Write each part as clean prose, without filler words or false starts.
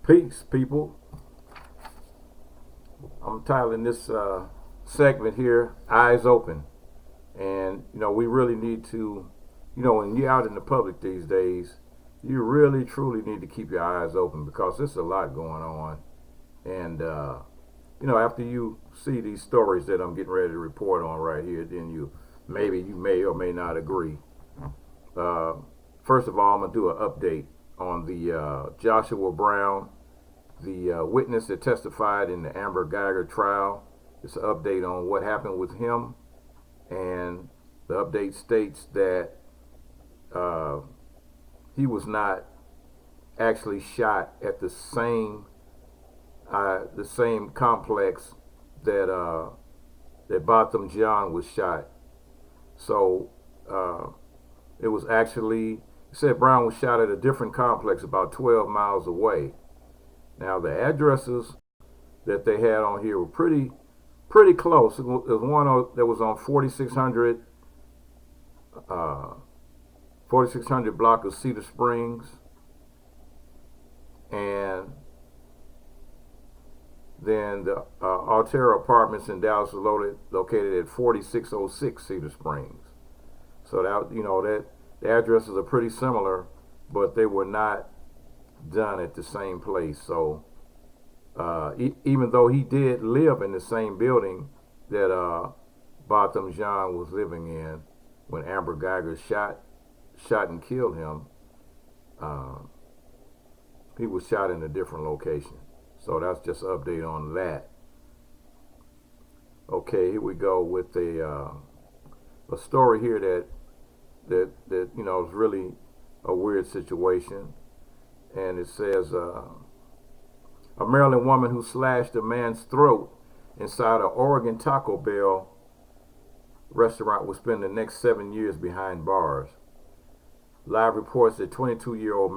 Peace, people. I'm titling this segment here, Eyes Open. And, we really need to, when you're out in the public these days, you really, truly need to keep your eyes open because there's a lot going on. And, after you see these stories that I'm getting ready to report on right here, then you may or may not agree. Uh, First of all, I'm going to do an update on the Joshua Brown, the witness that testified in the Amber Geiger trial. It's an update on what happened with him, and the update states that uh, he was not actually shot at the same complex that Botham Jean was shot. So it was actually, it said Brown was shot at a different complex about 12 miles away. Now the addresses that they had on here were pretty close. There was one that was on 4600 block of Cedar Springs, and then the Altera Apartments in Dallas was located at 4606 Cedar Springs. So that the addresses are pretty similar, but they were not done at the same place. So even though he did live in the same building that Botham Jean was living in when Amber Geiger shot and killed him, uh, he was shot in a different location. So that's just an update on that. Okay, here we go with a story here that is really a weird situation, and it says a Maryland woman who slashed a man's throat inside an Oregon Taco Bell restaurant will spend the next 7 years behind bars. Live reports that 22-year-old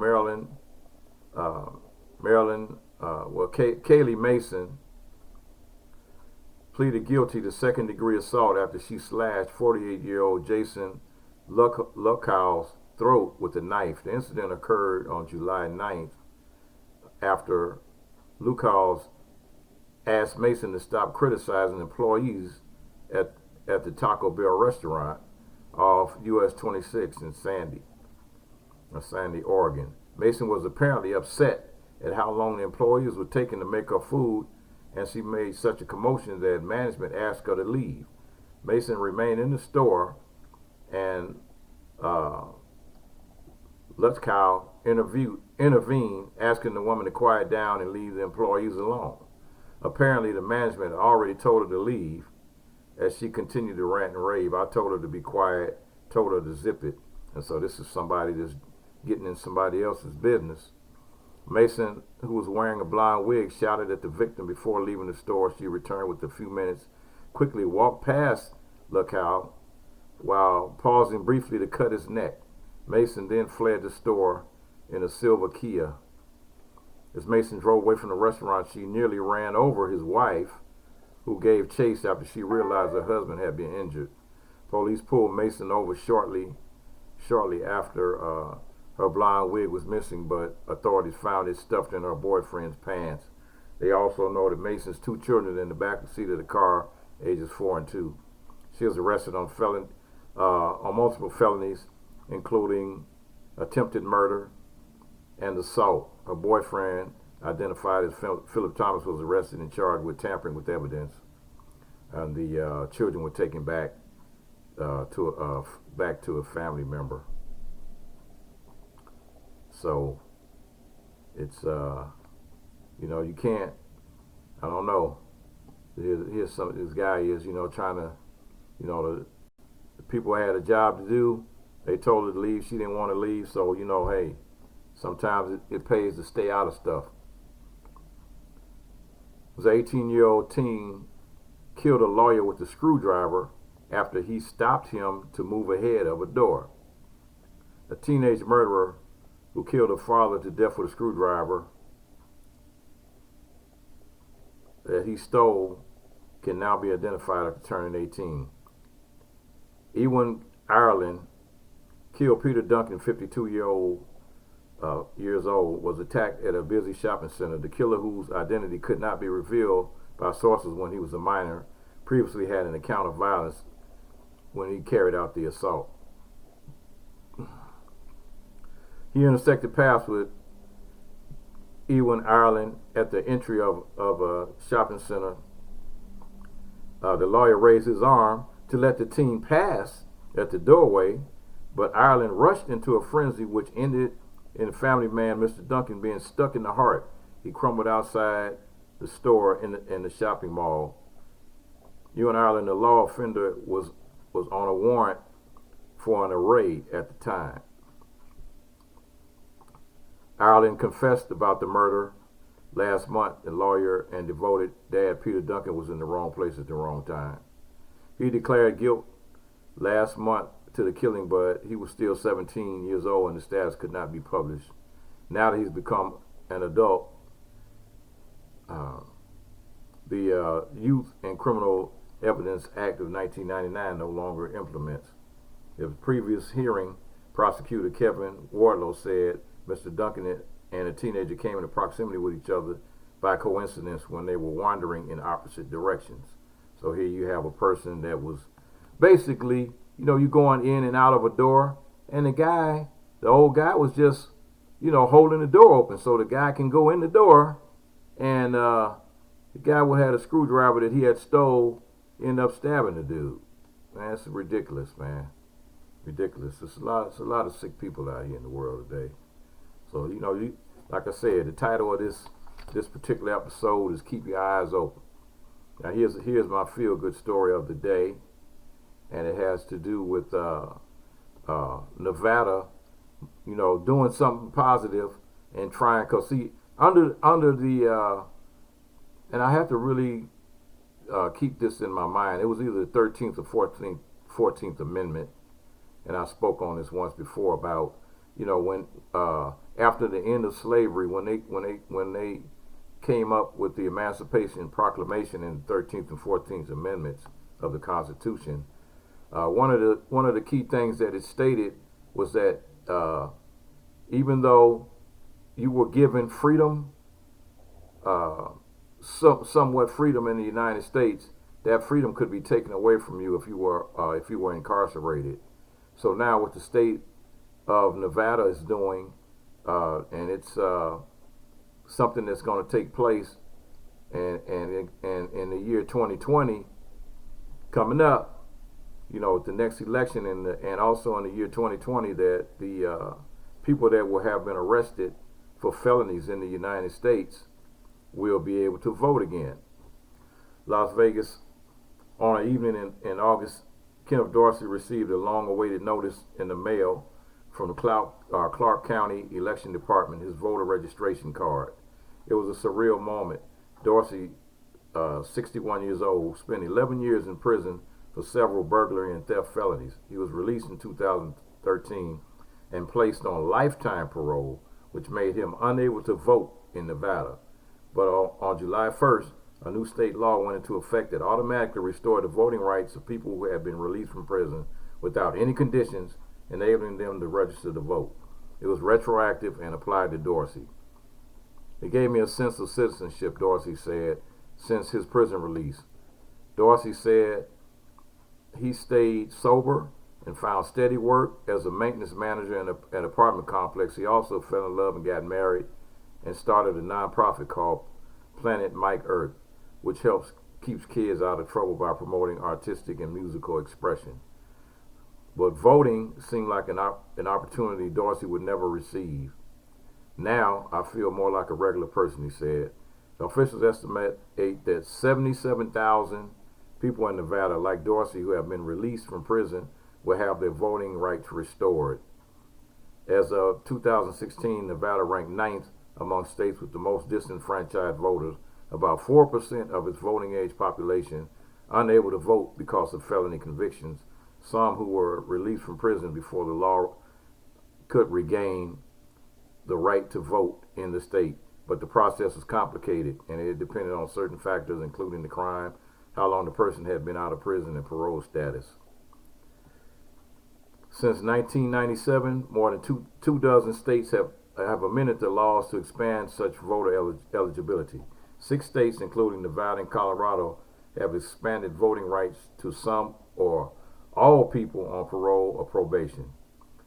Kaylee Mason pleaded guilty to second-degree assault after she slashed 48-year-old Jason Luckow's throat with a knife. The incident occurred on July 9th after Luckow's asked Mason to stop criticizing employees at the Taco Bell restaurant off US 26 in Sandy, Oregon. Mason was apparently upset at how long the employees were taking to make her food, and she made such a commotion that management asked her to leave. Mason remained in the store, and Lutkow intervened, asking the woman to quiet down and leave the employees alone. Apparently, the management had already told her to leave as she continued to rant and rave. I told her to be quiet, told her to zip it. And so this is somebody that's getting in somebody else's business. Mason, who was wearing a blonde wig, shouted at the victim before leaving the store. She returned with a few minutes, quickly walked past Lutkow while pausing briefly to cut his neck. Mason then fled the store in a silver Kia. As Mason drove away from the restaurant, she nearly ran over his wife, who gave chase after she realized her husband had been injured. Police pulled Mason over shortly after her blonde wig was missing, but authorities found it stuffed in her boyfriend's pants. They also noted Mason's two children in the back seat of the car, ages 4 and 2. She was arrested on multiple felonies, including attempted murder and assault. Her boyfriend, identified as Philip Thomas, was arrested and charged with tampering with evidence, and the children were taken back to a family member. So it's you can't. I don't know. Here's some. This guy is trying to the people had a job to do. They told her to leave. She didn't want to leave. So hey, sometimes it pays to stay out of stuff. It was an 18-year-old teen killed a lawyer with a screwdriver after he stopped him to move ahead of a door. A teenage murderer who killed her father to death with a screwdriver that he stole can now be identified after turning 18. Ewan Ireland killed Peter Duncan, 52-year-old years old, was attacked at a busy shopping center. The killer, whose identity could not be revealed by sources when he was a minor, previously had an account of violence when he carried out the assault. He intersected paths with Ewan Ireland at the entry of a shopping center. The lawyer raised his arm to let the teen pass at the doorway, but Ireland rushed into a frenzy which ended in the family man, Mr. Duncan, being stuck in the heart. He crumbled outside the store in the shopping mall. Ewan Ireland, the law offender, was on a warrant for an array at the time. Ireland confessed about the murder last month. The lawyer and devoted dad, Peter Duncan, was in the wrong place at the wrong time. He declared guilt last month to the killing, but he was still 17 years old and the status could not be published. Now that he's become an adult, the Youth and Criminal Evidence Act of 1999 no longer implements. In the previous hearing, prosecutor Kevin Wardlow said Mr. Duncan and a teenager came into proximity with each other by coincidence when they were wandering in opposite directions. So here you have a person that was basically, you're going in and out of a door, and the old guy was just, holding the door open so the guy can go in the door, and the guy who had a screwdriver that he had stole ended up stabbing the dude. Man, it's ridiculous, man. Ridiculous. There's a lot of sick people out here in the world today. So, like I said, the title of this particular episode is Keep Your Eyes Open. Now, here's my feel-good story of the day, and it has to do with Nevada, doing something positive and trying, because see, under the, and I have to really keep this in my mind, it was either the 13th or 14th Amendment, and I spoke on this once before about, when after the end of slavery, when they came up with the Emancipation Proclamation in the 13th and 14th Amendments of the Constitution, one of the key things that it stated was that even though you were given freedom, somewhat freedom in the United States, that freedom could be taken away from you if you were incarcerated. So now what the state of Nevada is doing, and it's something that's going to take place, and in the year 2020 coming up, the next election, and also in the year 2020, that the people that will have been arrested for felonies in the United States will be able to vote again. Las Vegas, on an evening in August, Kenneth Dorsey received a long-awaited notice in the mail from the Clark County Election Department, his voter registration card. It was a surreal moment. Dorsey, 61 years old, spent 11 years in prison for several burglary and theft felonies. He was released in 2013 and placed on lifetime parole, which made him unable to vote in Nevada. But on July 1st, a new state law went into effect that automatically restored the voting rights of people who had been released from prison without any conditions, enabling them to register to vote. It was retroactive and applied to Dorsey. It gave me a sense of citizenship, Dorsey said, since his prison release. Dorsey said he stayed sober and found steady work as a maintenance manager in an apartment complex. He also fell in love and got married and started a nonprofit called Planet Mike Earth, which keeps kids out of trouble by promoting artistic and musical expression. But voting seemed like an opportunity Dorsey would never receive. Now I feel more like a regular person, he said. The officials estimate that 77,000 people in Nevada, like Dorsey, who have been released from prison, will have their voting rights restored. As of 2016, Nevada ranked 9th among states with the most disenfranchised voters, about 4% of its voting age population unable to vote because of felony convictions, some who were released from prison before the law could regain the right to vote in the state. But the process is complicated, and it depended on certain factors, including the crime, how long the person had been out of prison, and parole status. Since 1997, more than two dozen states have have amended the laws to expand such voter eligibility. 6 states, including Nevada and Colorado, have expanded voting rights to some or all people on parole or probation.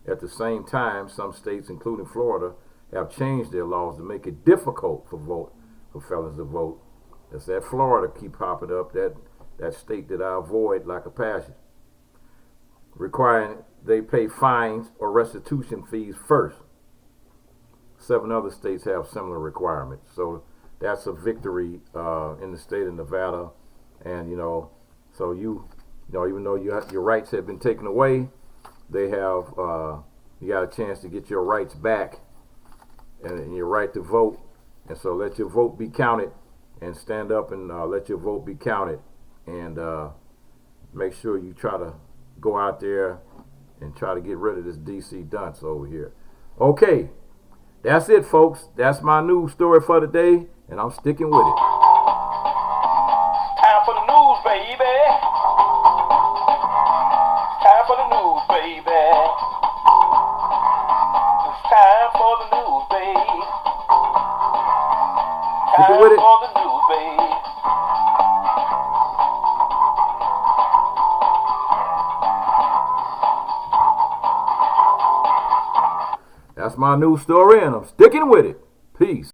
At the same time, some states, including Florida, have changed their laws to make it difficult for felons to vote. That's that Florida keep popping up, that state that I avoid like a passion, requiring they pay fines or restitution fees first. 7 other states have similar requirements. So that's a victory in the state of Nevada. And, so even though your rights have been taken away, they have, you got a chance to get your rights back and your right to vote. And so let your vote be counted, and stand up and let your vote be counted. And make sure you try to go out there and try to get rid of this DC dunce over here. Okay, that's it, folks. That's my news story for today, and I'm sticking with it. Time for the news, baby. Time for the news, baby. It's time for the news, baby. Sticking with it. For the news, baby. That's my news story, and I'm sticking with it. Peace.